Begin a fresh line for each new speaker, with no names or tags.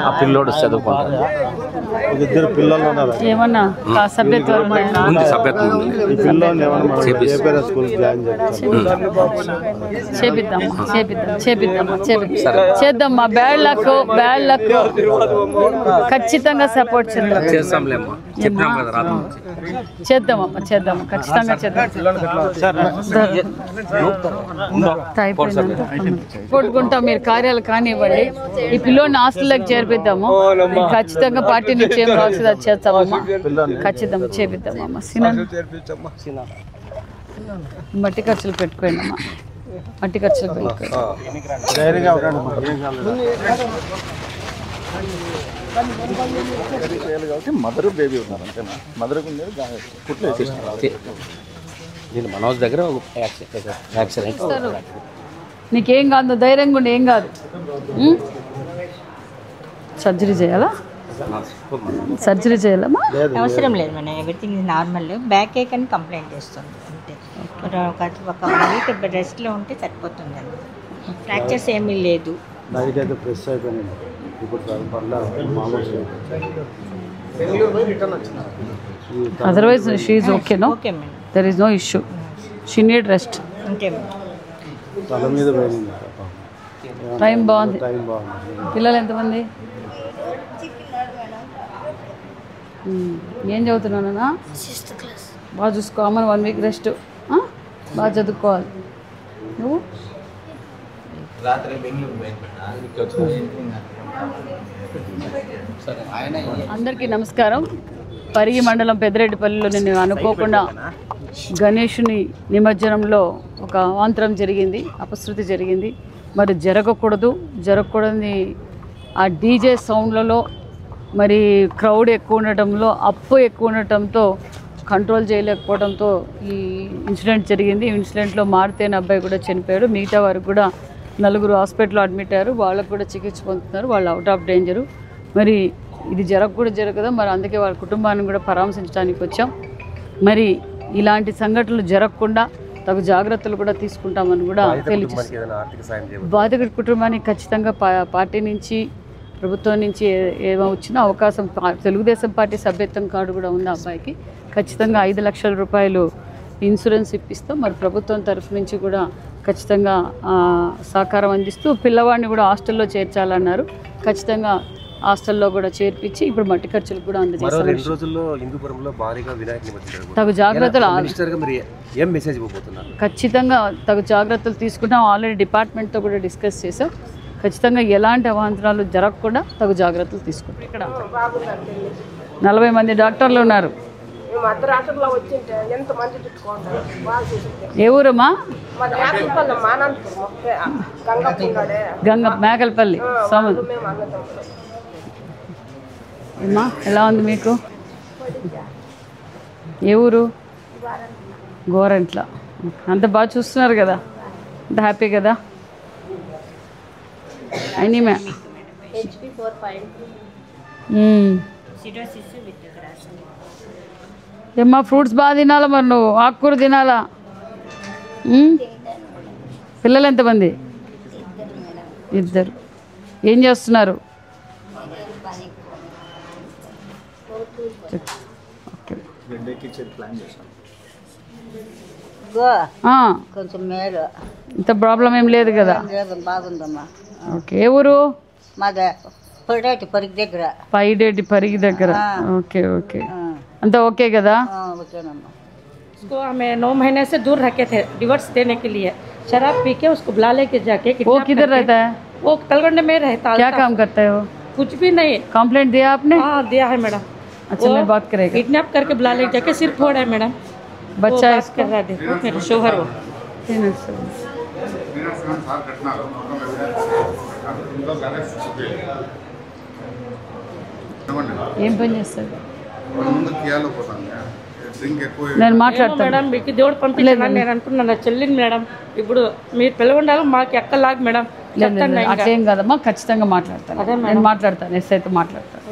ఆ పిల్లోడు చదువుకుంటాడు.
ఇద్దరు పిల్లలు ఉన్నారు.
ఏమన్నా సభ్యత్వం చేద్దామా. బ్యాడ్ లక్ ఖచ్చితంగా సపోర్ట్ చేద్దామమ్మా ఖచ్చితంగా చేద్దాం. కొట్టుకుంటాం. మీరు కార్యాలు కానివ్వండి. ఈ పిల్లోని హాస్టల్లోకి చేర్పిద్దాము. ఖచ్చితంగా పార్టీ నుంచి ఏం రావచ్చు అది చేస్తామమ్మా. ఖచ్చితంగా చేపిద్దామమ్మా. మట్టి ఖర్చులు పెట్టుకోండి అమ్మా. మట్టి ఖర్చులు పెట్టుకోండి.
మదర్ బేబీ ఉన్నారు అంతేనా? మదర్ పుట్లు
నేను మనోజ్ దగ్గర యాక్సిడెంట్.
నీకేం కాదు, ధైర్యంగా ఉండి ఏం కాదు. సర్జరీ చేయాలా? సర్జరీ చేయాలమ్మా?
అవసరం లేదు madam. Everything is normal. Back ache అని కంప్లైంట్ చేస్తుంది అంతే. ఒక వీక్ రెస్ట్లో ఉంటే సరిపోతుంది అండి. ఫ్రాక్చర్స్ ఏమీ లేదు.
ప్రెస్ అయిపోయింది.
Otherwise she is okay, no?
Okay ma'am.
There is no issue. She need rest.
Okay ma'am.
తల మీద పోయింది.
టైం బాగుంది. పిల్లలు ఎంతమంది? ఏం చదువుతున్నానా?
6th class.
బాగా చూసుకో అమ్మని. 1 వీక్ రెస్ట్. బాగా చదువుకోవాలి. నువ్వు అందరికీ నమస్కారం. పరిగి మండలం పెద్దిరెడ్డిపల్లిలో నేను అనుకోకుండా గణేషుని నిమజ్జనంలో ఒక అవాంతరం జరిగింది, అపశృతి జరిగింది. మరి జరగకూడని ఆ డీజే సౌండ్లలో మరి క్రౌడ్ ఎక్కువ ఉండటంలో, అప్పు ఎక్కువ ఉండటంతో కంట్రోల్ చేయలేకపోవడంతో ఈ ఇన్సిడెంట్ జరిగింది. ఈ ఇన్సిడెంట్లో మారుతేనే అబ్బాయి కూడా చనిపోయాడు. మిగతా వారికి కూడా 4 హాస్పిటల్లో అడ్మిట్ అయ్యారు. వాళ్ళకు కూడా చికిత్స పొందుతున్నారు. వాళ్ళు అవుట్ ఆఫ్ డేంజరు. మరి ఇది జరగదా? మరి అందుకే వాళ్ళ కుటుంబాన్ని కూడా పరామర్శించడానికి వచ్చాం. మరి ఇలాంటి సంఘటనలు జరగకుండా తగు జాగ్రత్తలు కూడా తీసుకుంటామని కూడా తెలియజేస్తాం. బాధితుడి కుటుంబానికి ఖచ్చితంగా పార్టీ నుంచి, ప్రభుత్వం నుంచి ఏమో వచ్చినా అవకాశం, తెలుగుదేశం పార్టీ సభ్యత్వం కార్డు కూడా ఉంది అబ్బాయికి. ఖచ్చితంగా 5 లక్షల రూపాయలు ఇన్సూరెన్స్ ఇప్పిస్తాం. మరి ప్రభుత్వం తరఫు నుంచి కూడా ఖచ్చితంగా సహకారం అందిస్తూ పిల్లవాడిని కూడా హాస్టల్లో చేర్చాలన్నారు. ఖచ్చితంగా హాస్టల్లో కూడా చేర్పించి ఇప్పుడు మట్టి ఖర్చులు కూడా అందజేస్తాం. తగు జాగ్రత్తలు ఖచ్చితంగా తగు జాగ్రత్తలు తీసుకుంటాం. ఆల్రెడీ డిపార్ట్మెంట్తో కూడా డిస్కస్ చేసాం. ఖచ్చితంగా ఎలాంటి అవాంతరాలు జరగకుండా తగు జాగ్రత్తలు తీసుకుంటాం. ఇక్కడ 40 మంది డాక్టర్లు ఉన్నారు. ఏ ఊరమ్మా? మేకలపల్లి. అమ్మా ఎలా ఉంది మీకు? ఏ ఊరు? గోరంట్ల. అంత బాగా చూస్తున్నారు కదా, అంత హ్యాపీ కదా? అయినా ఏమ్మా ఫ్రూట్స్ బాగా తినాలా, మరి నువ్వు ఆకుకూర తినాలా? పిల్లలు ఎంతమంది? 2. ఏం చేస్తున్నారు?
కొంచెం మేలు.
ఇంత ప్రాబ్లం ఏం లేదు కదా?
బాగుందమ్మా.
ఓకే. ఏ ఊరు?
మాది
పైడేటి పరిగి దగ్గర. Okay okay. अंत ओके कदा?
उसको हमें 9 महीने से दूर रखे थे डिवोर्स देने के लिए। शराब पी के उसको बुला लेके जाके।
वो किधर रहता है?
वो तलगंडे में रहता है।
क्या काम करता है वो?
कुछ भी नहीं।
कंप्लेंट दिया आपने?
हाँ दिया है मैडम।
अच्छा मैं बात करेगा।
किडनैप करके बुला लेके जाके सिर फोड़ा है मैडम।
बच्चा
कर रहा है, देखो मेरे शोहर वो। ఏం పని చేస్తారు? నేను మాట్లాడతాను మేడం. మీకు దేవుడు పంపించాలని నేను అనుకున్నాను చెల్లిని మేడం. ఇప్పుడు మీరు పిలవండాలి మాకు ఎక్కలాగా మేడం.
అట్లేం కదమ్మా, ఖచ్చితంగా మాట్లాడతాను. నేను మాట్లాడతాను, ఎస్ఐతో మాట్లాడతాను.